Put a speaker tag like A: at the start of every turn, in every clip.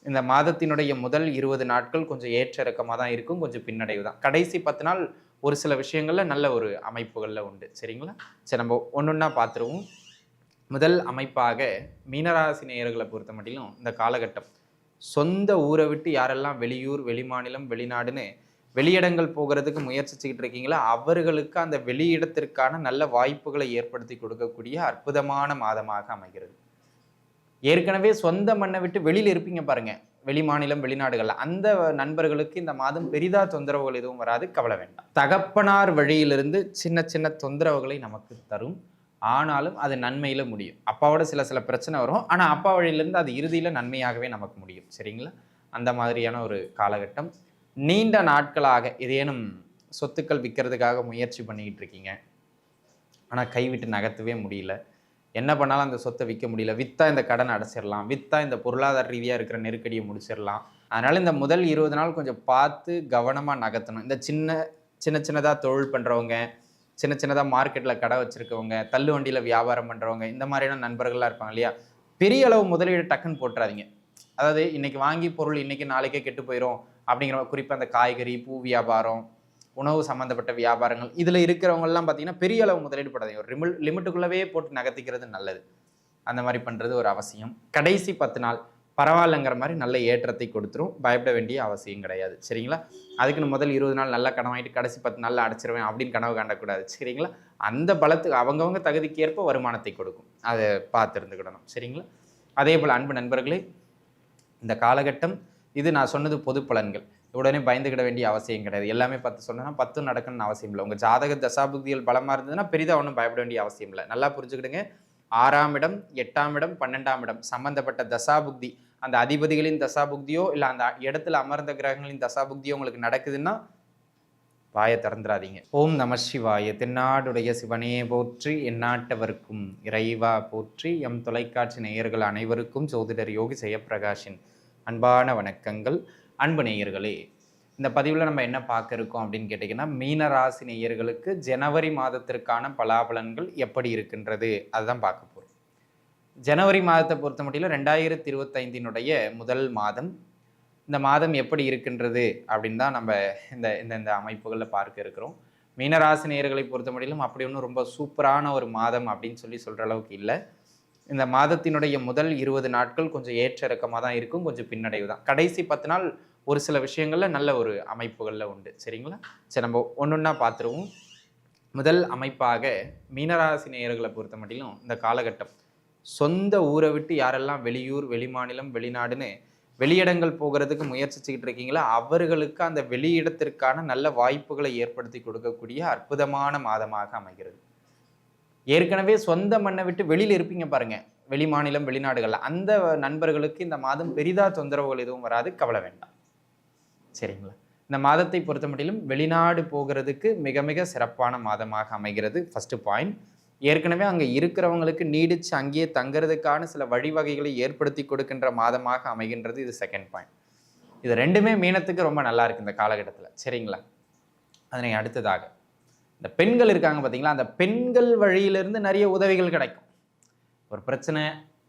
A: இந்த மாதத்தினுடைய முதல் 20 நாட்கள் கொஞ்சம் ஏற்ற இறக்கமாக தான் இருக்கும், கொஞ்சம் பின்னடைவு தான். கடைசி 10 நாள் ஒரு சில விஷயங்கள்ல நல்ல ஒரு அமைப்புகள்ல உண்டு. சரிங்களா? சரி, நம்ம ஒன்னொன்னா பார்த்துருவோம். முதல் அமைப்பாக மீனராசி நேயர்களை பொறுத்த மட்டிலும் இந்த காலகட்டம் சொந்த ஊரை விட்டு யாரெல்லாம் வெளியூர், வெளிமாநிலம், வெளிநாடுன்னு வெளியிடங்கள் போகிறதுக்கு முயற்சிச்சுக்கிட்டு இருக்கீங்களோ அவர்களுக்கு அந்த வெளியிடத்திற்கான நல்ல வாய்ப்புகளை ஏற்படுத்தி கொடுக்கக்கூடிய அற்புதமான மாதமாக அமைகிறது. ஏற்கனவே சொந்த மண்ணை விட்டு வெளியில இருப்பீங்க பாருங்க, வெளி மாநிலம், வெளிநாடுகள்ல, அந்த நண்பர்களுக்கு இந்த மாதம் பெரிதா தொந்தரவுகள் எதுவும் வராது, கவலை வேண்டாம். தகப்பனார் வழியிலிருந்து சின்ன சின்ன தொந்தரவுகளை நமக்கு தரும். ஆனாலும் அது நன்மையில முடியும். அப்பாவோட சில சில பிரச்சனை வரும், ஆனா அப்பா வழியிலிருந்து அது இறுதியில நன்மையாகவே நமக்கு முடியும். சரிங்களா? அந்த மாதிரியான ஒரு காலகட்டம். நீண்ட நாட்களாக ஏதேனும் சொத்துக்கள் விற்கிறதுக்காக முயற்சி பண்ணிக்கிட்டு இருக்கீங்க, ஆனா கைவிட்டு நகர்த்தவே முடியல. என்ன பண்ணாலும் அந்த சொத்தை விற்க முடியல. விற்றா இந்த கடனை அடைச்சிடலாம், விற்றா இந்த பொருளாதார ரீதியாக இருக்கிற நெருக்கடியை முடிச்சிடலாம். அதனால் இந்த முதல் 20 நாள் கொஞ்சம் பார்த்து கவனமாக நகர்த்தணும். இந்த சின்னதாக தொழில் பண்ணுறவங்க, சின்னதாக மார்க்கெட்டில் கடை வச்சுருக்கவங்க, தள்ளு வண்டியில் வியாபாரம் பண்ணுறவங்க, இந்த மாதிரியான நண்பர்கள்லாம் இருப்பாங்க இல்லையா? பெரிய அளவு முதலீடு டக்குன்னு போட்டுறாதீங்க. அதாவது இன்றைக்கி வாங்கி பொருள் இன்றைக்கி நாளைக்கே கெட்டு போயிடும் அப்படிங்கிற, குறிப்பாக அந்த காய்கறி, பூ வியாபாரம், உணவு சம்மந்தப்பட்ட வியாபாரங்கள், இதில் இருக்கிறவங்கெல்லாம் பார்த்தீங்கன்னா பெரிய அளவு முதலீடு போடாதீங்க. ஒரு லிமிட்டுக்குள்ளவே போட்டு நகர்த்திக்கிறது நல்லது. அந்த மாதிரி பண்ணுறது ஒரு அவசியம். கடைசி 10 நாள் பரவாயில்லைங்கிற மாதிரி நல்ல ஏற்றத்தை கொடுத்துரும், பயப்பட வேண்டிய அவசியம் கிடையாது. சரிங்களா? அதுக்குன்னு முதல் 20 நாள் நல்லா கடன் வாங்கிட்டு கடைசி 10 நாளில் அடைச்சிருவேன் அப்படின்னு கனவு காண்டக்கூடாது. சரிங்களா? அந்த பலத்துக்கு அவங்கவுங்க தகுதிக்கு ஏற்ப வருமானத்தை கொடுக்கும், அதை பார்த்து இருந்துக்கிடணும். சரிங்களா? அதே போல் அன்பு நண்பர்களே, இந்த காலகட்டம் இது நான் சொன்னது பொது பலன்கள். உடனே பயந்துக்கிட வேண்டிய அவசியம் கிடையாது. எல்லாமே 10 சொன்னா 10 நடக்கணும்னு அவசியம் இல்லை. உங்கள் ஜாதக தசாபுக்திகள் பலமாக இருந்ததுன்னா பெரிதாக ஒன்றும் பயப்பட வேண்டிய அவசியம் இல்லை. நல்லா புரிஞ்சுக்கிடுங்க. 6ஆம் இடம், 8ஆம் இடம், 12ஆம் இடம் சம்பந்தப்பட்ட தசாபுக்தி, அந்த அதிபதிகளின் தசாபுக்தியோ இல்லை அந்த இடத்துல அமர்ந்த கிரகங்களின் தசாபுக்தியோ உங்களுக்கு நடக்குதுன்னா வாயை திறந்துடாதீங்க. ஓம் நம சிவாய. தென்னாடுடைய சிவனே போற்றி, எந்நாட்டவர்க்கும் இறைவா போற்றி. எம் தொலைக்காட்சி நேயர்கள் அனைவருக்கும் ஜோதிடர் யோகி ஜெயப்பிரகாஷின் அன்பான வணக்கங்கள். அன்பு நேயர்களே, இந்த பதிவில் நம்ம என்ன பார்க்க இருக்கோம் அப்படின்னு கேட்டிங்கன்னா, மீனராசி நேயர்களுக்கு ஜனவரி மாதத்திற்கான பலாபலன்கள் எப்படி இருக்கின்றது அதுதான் பார்க்க போகிறோம். ஜனவரி மாதத்தை பொறுத்த மட்டும் 2025 முதல் மாதம். இந்த மாதம் எப்படி இருக்கின்றது அப்படின்னு தான் நம்ம இந்த அமைப்புகளில் பார்க்க இருக்கிறோம். மீனராசி நேயர்களை பொறுத்த மட்டும் அப்படி ஒன்றும் ரொம்ப சூப்பரான ஒரு மாதம் அப்படின்னு சொல்கிற அளவுக்கு இல்லை. இந்த மாதத்தினுடைய முதல் 20 நாட்கள் கொஞ்சம் ஏற்ற இறக்கமாக தான் இருக்கும், கொஞ்சம் பின்னடைவு தான். கடைசி 10 நாள் ஒரு சில விஷயங்கள்ல நல்ல ஒரு அமைப்புகளில் உண்டு. சரிங்களா? சரி, நம்ம ஒன்னொன்னா பார்த்துருவோம். முதல் அமைப்பாக மீனராசி நேயர்களை பொறுத்த மட்டிலும் இந்த காலகட்டம் சொந்த ஊரை விட்டு யாரெல்லாம் வெளியூர், வெளிமாநிலம், வெளிநாடுன்னு வெளியிடங்கள் போகிறதுக்கு முயற்சிச்சுக்கிட்டு இருக்கீங்களோ அவர்களுக்கு அந்த வெளியிடத்திற்கான நல்ல வாய்ப்புகளை ஏற்படுத்தி கொடுக்கக்கூடிய அற்புதமான மாதமாக அமைகிறது. ஏற்கனவே சொந்த மண்ணை விட்டு வெளியில் இருப்பீங்க பாருங்க, வெளி மாநிலம், வெளிநாடுகள்ல, அந்த நண்பர்களுக்கு இந்த மாதம் பெரிதா தொந்தரவுகள் எதுவும் வராது, கவலை வேண்டாம். சரிங்களா? இந்த மாதத்தை பொறுத்த மட்டிலும் வெளிநாடு போகிறதுக்கு மிக மிக சிறப்பான மாதமாக அமைகிறது. First point. ஏற்கனவே அங்கே இருக்கிறவங்களுக்கு நீடிச்சு அங்கேயே தங்கிறதுக்கான சில வழிவகைகளை ஏற்படுத்தி கொடுக்கின்ற மாதமாக அமைகின்றது. இது செகண்ட் பாயிண்ட். இது ரெண்டுமே மீனத்துக்கு ரொம்ப நல்லா இருக்கு இந்த காலகட்டத்தில். சரிங்களா? அதனை அடுத்ததாக இந்த பெண்கள் இருக்காங்க பார்த்தீங்களா, அந்த பெண்கள் வழியிலிருந்து நிறைய உதவிகள் கிடைக்கும். ஒரு பிரச்சனை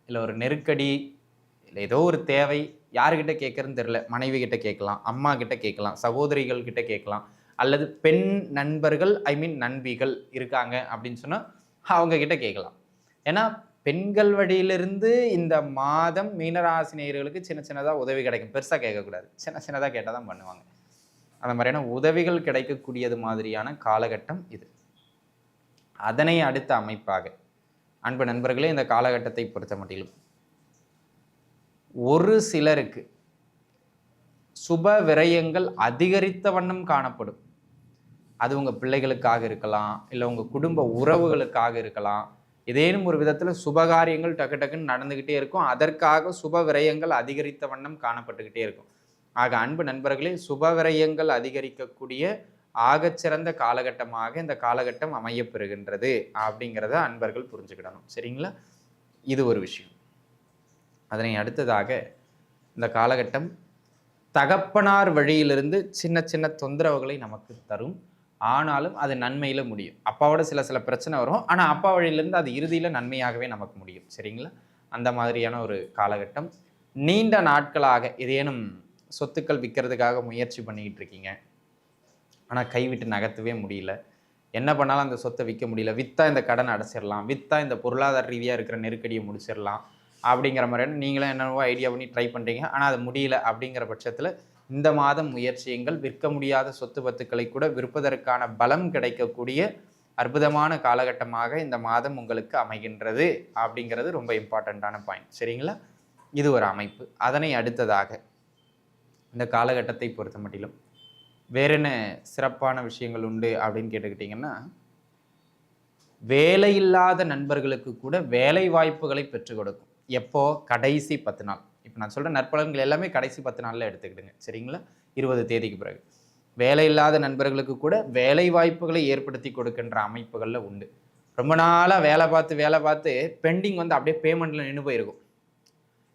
A: இல்லை ஒரு நெருக்கடி இல்லை ஏதோ ஒரு தேவை, யாருக்கிட்ட கேட்குறதுன்னு தெரில, மனைவி கிட்ட கேட்கலாம், அம்மா கிட்ட கேட்கலாம், சகோதரிகள் கிட்ட கேட்கலாம், அல்லது பெண் நண்பர்கள் நண்பிகள் இருக்காங்க அப்படின்னு சொன்னால் அவங்க கிட்ட கேட்கலாம். ஏன்னா பெண்கள் வழியிலிருந்து இந்த மாதம் மீனராசி நேயர்களுக்கு சின்னதாக உதவி கிடைக்கும். பெருசாக கேட்கக்கூடாது, சின்னதாக கேட்டால் தான் பண்ணுவாங்க. அந்த மாதிரியான உதவிகள் கிடைக்கக்கூடியது மாதிரியான காலகட்டம் இது. அதனை அடுத்த அமைப்பாக அன்பு நண்பர்களே, இந்த காலகட்டத்தை பொறுத்த மட்டிலும் ஒரு சிலருக்கு சுப விரயங்கள் அதிகரித்த வண்ணம் காணப்படும். அது உங்க பிள்ளைகளுக்காக இருக்கலாம், இல்லை உங்க குடும்ப உறவுகளுக்காக இருக்கலாம். ஏதேனும் ஒரு விதத்தில் சுபகாரியங்கள் டக்குன்னு நடந்துகிட்டே இருக்கும். அதற்காக சுப விரயங்கள் அதிகரித்த வண்ணம் காணப்பட்டுக்கிட்டே இருக்கும். ஆக அன்பு நண்பர்களே, சுப விரயங்கள் அதிகரிக்கக்கூடிய ஆகச்சிறந்த காலகட்டமாக இந்த காலகட்டம் அமையப்பெறுகின்றது அப்படிங்கிறத அன்பர்கள் புரிஞ்சுக்கிடணும். சரிங்களா? இது ஒரு விஷயம். அதனை அடுத்ததாக இந்த காலகட்டம் தகப்பனார் வழியிலிருந்து சின்ன தொந்தரவுகளை நமக்கு தரும். ஆனாலும் அது நன்மையில முடியும். அப்பாவோட சில சில பிரச்சனை வரும், ஆனால் அப்பா வழியிலிருந்து அது இறுதியில் நன்மையாகவே நமக்கு முடியும். சரிங்களா? அந்த மாதிரியான ஒரு காலகட்டம். நீண்ட நாட்களாக ஏதேனும் சொத்துக்கள் விற்கிறதுக்காக முயற்சி பண்ணிக்கிட்டு இருக்கீங்க, ஆனால் கைவிட்டு நகர்த்தவே முடியல. என்ன பண்ணாலும் அந்த சொத்தை விற்க முடியல. விற்றா இந்த கடன் அடைச்சிடலாம், விற்றா இந்த பொருளாதார ரீதியாக இருக்கிற நெருக்கடியை முடிச்சிடலாம் அப்படிங்கிற மாதிரியான நீங்களும் என்னவோ ஐடியா பண்ணி ட்ரை பண்ணுறீங்க. ஆனால் அது முடியல அப்படிங்கிற பட்சத்தில் இந்த மாதம் முயற்சியுங்கள். விற்க முடியாத சொத்து பத்துக்களை கூட விற்பதற்கான பலம் கிடைக்கக்கூடிய அற்புதமான காலகட்டமாக இந்த மாதம் உங்களுக்கு அமைகின்றது அப்படிங்கிறது ரொம்ப இம்பார்ட்டண்ட்டான பாயிண்ட். சரிங்களா? இது ஒரு அமைப்பு. அதனை அடுத்ததாக இந்த காலகட்டத்தை பொறுத்த மட்டிலும் வேற என்ன சிறப்பான விஷயங்கள் உண்டு அப்படின்னு கேட்டுக்கிட்டிங்கன்னா, வேலையில்லாத நண்பர்களுக்கு கூட வேலை வாய்ப்புகளை பெற்றுக் கொடுக்கும். எப்போ? கடைசி 10 நாள். இப்போ நான் சொல்கிற நற்பலன்கள் எல்லாமே கடைசி 10 நாளில் எடுத்துக்கிடுங்க. சரிங்களா? 20 தேதிக்கு பிறகு வேலையில்லாத நண்பர்களுக்கு கூட வேலை வாய்ப்புகளை ஏற்படுத்தி கொடுக்கின்ற அமைப்புகளில் உண்டு. ரொம்ப நாளாக வேலை பார்த்து பெண்டிங் வந்து அப்படியே பேமெண்ட்டில் நின்று போயிருக்கும்.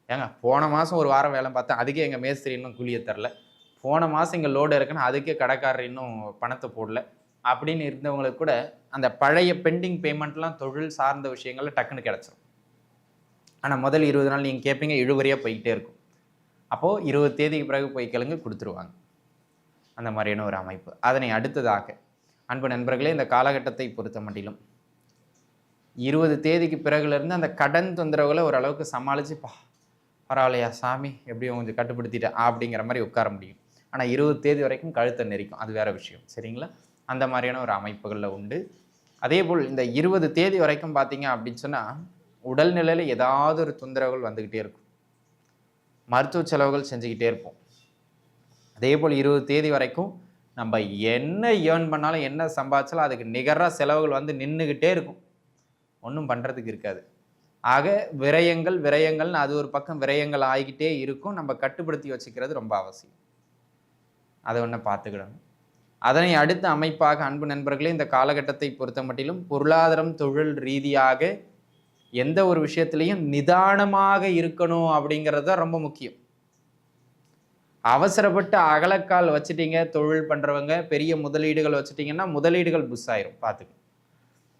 A: ஏங்க போன மாதம் ஒரு வாரம் வேலை பார்த்தேன், அதுக்கே எங்கள் மேஸ்திரி இன்னும் கூலியை தரல, போன மாதம் இங்கே லோடு இருக்குன்னு அதுக்கே கடைக்காரர் இன்னும் பணத்தை போடல அப்படின்னு இருந்தவங்களுக்கு கூட அந்த பழைய பெண்டிங் பேமெண்ட்லாம் தொழில் சார்ந்த விஷயங்கள்ல டக்குன்னு கிடச்சிரும். ஆனால் முதல் 20 நாள் நீங்கள் கேட்பீங்க, இழுவரியாக போய்கிட்டே இருக்கும். அப்போது 20 தேதிக்கு பிறகு போய் கேளுங்க, கொடுத்துருவாங்க. அந்த மாதிரியான ஒரு அமைப்பு. அதனை அடுத்ததாக அன்பு நண்பர்களே, இந்த காலகட்டத்தை பொறுத்த மட்டிலும் 20 தேதிக்கு பிறகுலேருந்து அந்த கடன் தொந்தரவுகளை ஓரளவுக்கு சமாளித்து பரவாயில்லையா சாமி எப்படியும் கொஞ்சம் கட்டுப்படுத்திட்டேன் அப்படிங்கிற மாதிரி உட்கார முடியும். ஆனால் 20 தேதி வரைக்கும் கழுத்தை நெரிக்கும், அது வேறு விஷயம். சரிங்களா? அந்த மாதிரியான ஒரு அமைப்புகளில் உண்டு. அதே போல் இந்த 20 தேதி வரைக்கும் பார்த்தீங்க அப்படின்னு சொன்னால் உடல்நிலையில் ஏதாவது ஒரு தொந்தரவுகள் வந்துக்கிட்டே இருக்கும், மருத்துவ செலவுகள் செஞ்சுக்கிட்டே இருப்போம். அதே போல் 20 தேதி வரைக்கும் நம்ம என்ன ஏர்ன் பண்ணாலும் என்ன சம்பாதிச்சாலும் அதுக்கு நிகராக செலவுகள் வந்து நின்றுக்கிட்டே இருக்கும், ஒன்றும் பண்ணுறதுக்கு இருக்காது. ஆக விரயங்கள்னு அது ஒரு பக்கம் விரயங்கள் ஆகிக்கிட்டே இருக்கும். நம்ம கட்டுப்படுத்தி வச்சுக்கிறது ரொம்ப அவசியம். அதை ஒன்று பார்த்துக்கிடணும். அதனை அடுத்த அமைப்பாக அன்பு நண்பர்களே, இந்த காலகட்டத்தை பொறுத்த மட்டிலும் பொருளாதாரம் தொழில் ரீதியாக எந்த ஒரு விஷயத்துலையும் நிதானமாக இருக்கணும் அப்படிங்கிறது தான் ரொம்ப முக்கியம். அவசரப்பட்டு அகலக்கால் வச்சுட்டீங்க, தொழில் பண்ணுறவங்க பெரிய முதலீடுகள் வச்சுட்டிங்கன்னா முதலீடுகள் புஷ் ஆயிரும், பார்த்துக்கணும்.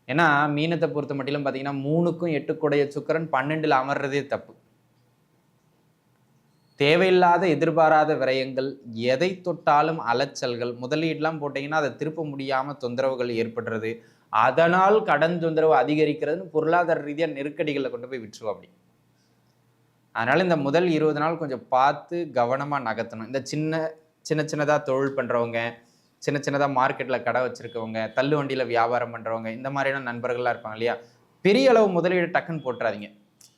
A: ஏன்னா மீனத்தை பொறுத்த மட்டிலும் பார்த்தீங்கன்னா 3க்கும் 8 சுக்கிரன் 12ல் அமர்றதே தப்பு. தேவையில்லாத எதிர்பாராத விரயங்கள், எதை தொட்டாலும் அலைச்சல்கள், முதலீடுலாம் போட்டிங்கன்னா அதை திருப்ப முடியாமல் தொந்தரவுகள் ஏற்படுறது, அதனால் கடன் தொந்தரவு அதிகரிக்கிறதுன்னு பொருளாதார ரீதியாக நெருக்கடிகளை கொண்டு போய் விட்டுருவோம். அப்படி அதனால் இந்த முதல் 20 நாள் கொஞ்சம் பார்த்து கவனமாக நகர்த்தணும். இந்த சின்னதாக தொழில் பண்ணுறவங்க, சின்னதாக மார்க்கெட்டில் கடை வச்சுருக்கவங்க, தள்ளு வண்டியில் வியாபாரம் பண்ணுறவங்க, இந்த மாதிரியான நண்பர்கள்லாம் இருப்பாங்க இல்லையா, பெரிய அளவு முதலீடு டக்குன்னு போட்டுறாதீங்க.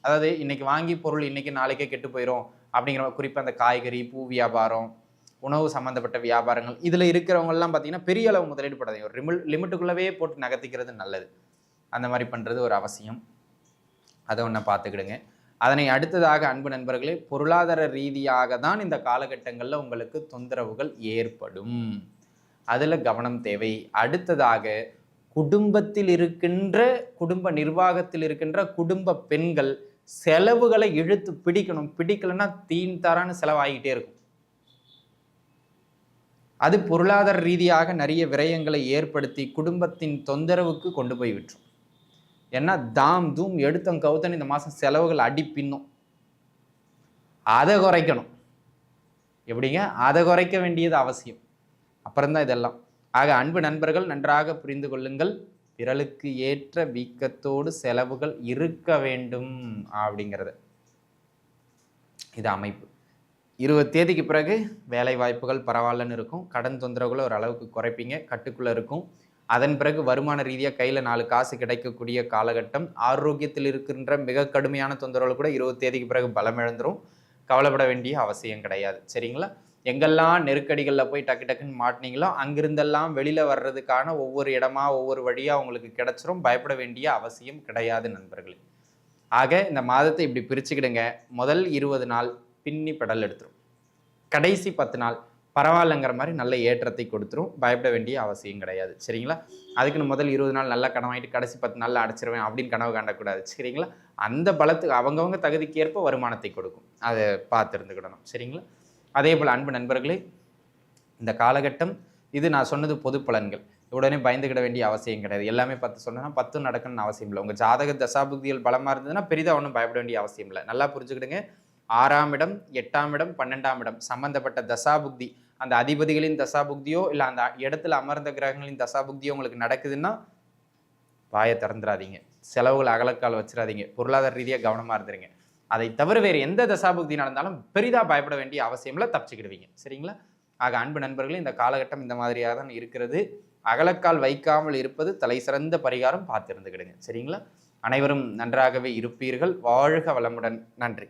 A: அதாவது இன்றைக்கி வாங்கி பொருள் இன்றைக்கி நாளைக்கே கெட்டு போயிடும் அப்படிங்கிற குறிப்பாக அந்த காய்கறி, பூ வியாபாரம், உணவு சம்மந்தப்பட்ட வியாபாரங்கள், இதில் இருக்கிறவங்கெல்லாம் பார்த்தீங்கன்னா பெரிய அளவு முதலீடு போடாதீங்க. ஒரு லிமிட்டுக்குள்ளவே போட்டு நகர்த்திக்கிறது நல்லது. அந்த மாதிரி பண்ணுறது ஒரு அவசியம். அதை ஒன்று பார்த்துக்கிடுங்க. அதனை அடுத்ததாக அன்பு நண்பர்களே, பொருளாதார ரீதியாக தான் இந்த காலகட்டங்களில் உங்களுக்கு தொந்தரவுகள் ஏற்படும், அதில் கவனம் தேவை. அடுத்ததாக குடும்பத்தில் இருக்கின்ற குடும்ப நிர்வாகத்தில் இருக்கின்ற குடும்ப பெண்கள் செலவுகளை இழுத்து பிடிக்கணும். பிடிக்கலன்னா தீன் தாரான்னு செலவாகிட்டே இருக்கும். அது பொருளாதார ரீதியாக நிறைய விரயங்களை ஏற்படுத்தி குடும்பத்தின் தொந்தரவுக்கு கொண்டு போய் விட்டுரும். ஏன்னா தாம் தூம் எடுத்தம் கவுத்தன் இந்த மாதம் செலவுகள் அடி பின்னும். அதை குறைக்கணும். எப்படிங்க? அதை குறைக்க வேண்டியது அவசியம். அப்புறம்தான் இதெல்லாம். ஆக அன்பு நண்பர்கள் நன்றாக புரிந்து கொள்ளுங்கள். விரலுக்கு ஏற்ற வீக்கத்தோடு செலவுகள் இருக்க வேண்டும் அப்படிங்கிறது இது அமைப்பு. 20 தேதிக்கு பிறகு வேலை வாய்ப்புகள் பரவாயில்லன்னு இருக்கும். கடன் தொந்தரவுகளை ஒரு அளவுக்கு குறைப்பீங்க, கட்டுக்குள்ளே இருக்கும். அதன் பிறகு வருமான ரீதியாக கையில் 4 காசு கிடைக்கக்கூடிய காலகட்டம். ஆரோக்கியத்தில் இருக்கின்ற மிக கடுமையான தொந்தரவுகள் கூட 20 தேதிக்கு பிறகு பலம் இழந்துரும். கவலைப்பட வேண்டிய அவசியம் கிடையாது. சரிங்களா? எங்கெல்லாம் நெருக்கடிகளில் போய் டக்குன்னு மாட்டினீங்களோ அங்கிருந்தெல்லாம் வெளியில் வர்றதுக்கான ஒவ்வொரு இடமா ஒவ்வொரு வழியாக உங்களுக்கு கிடைச்சிரும். பயப்பட வேண்டிய அவசியம் கிடையாது நண்பர்களே. ஆக இந்த மாதத்தை இப்படி பிரிச்சுக்கிடுங்க. முதல் 20 நாள் பின்னி பெடல் எடுத்துரும். கடைசி 10 நாள் பரவாயில்லைங்கிற மாதிரி நல்ல ஏற்றத்தை கொடுத்துரும். பயப்பட வேண்டிய அவசியம் கிடையாது. சரிங்களா? அதுக்குன்னு முதல் 20 நாள் நல்லா கடன் வாங்கிட்டு கடைசி 10 நாளில் அடைச்சிருவேன் அப்படின்னு கனவு காண்டக்கூடாது. சரிங்களா? அந்த பலத்துக்கு அவங்கவுங்க தகுதிக்கு ஏற்ப வருமானத்தை கொடுக்கும். அதை பார்த்து இருந்துக்கிடணும். சரிங்களா? அதே போல் அன்பு நண்பர்களே, இந்த காலகட்டம் இது நான் சொன்னது பொது பலன்கள். உடனே பயந்துக்கிட வேண்டிய அவசியம் கிடையாது. எல்லாமே 10 சொன்னா 10 நடக்கணும்னு அவசியம் இல்லை. உங்கள் ஜாதக தசாபுக்திகள் பலமாக இருந்ததுன்னா பெரிதாக ஒன்றும் பயப்பட வேண்டிய அவசியம் இல்லை. நல்லா புரிஞ்சுக்கிடுங்க. 6ஆம் இடம், 8ஆம் இடம், 12ஆம் இடம் சம்பந்தப்பட்ட தசாபுக்தி, அந்த அதிபதிகளின் தசாபுக்தியோ இல்லை அந்த இடத்துல அமர்ந்த கிரகங்களின் தசாபுக்தியோ உங்களுக்கு நடக்குதுன்னா வாயை திறந்துடாதீங்க. செலவுகள் அகலக்கால் வச்சிடாதீங்க. பொருளாதார ரீதியாக கவனமாக இருந்துருங்க. அதை தவிர வேறு எந்த தசாபுக்தி நடந்தாலும் பெரிதாக பயப்பட வேண்டிய அவசியம் இல்லை, தப்பிச்சுக்கிடுவீங்க. சரிங்களா? ஆக அன்பு நண்பர்களே, இந்த காலகட்டம் இந்த மாதிரியாக தான் இருக்கிறது. அகலக்கால் வைக்காமல் இருப்பது தலை சிறந்த பரிகாரம், பார்த்து இருந்துக்கிடுங்க. சரிங்களா? அனைவரும் நன்றாகவே இருப்பீர்கள். வாழ்க வளமுடன். நன்றி.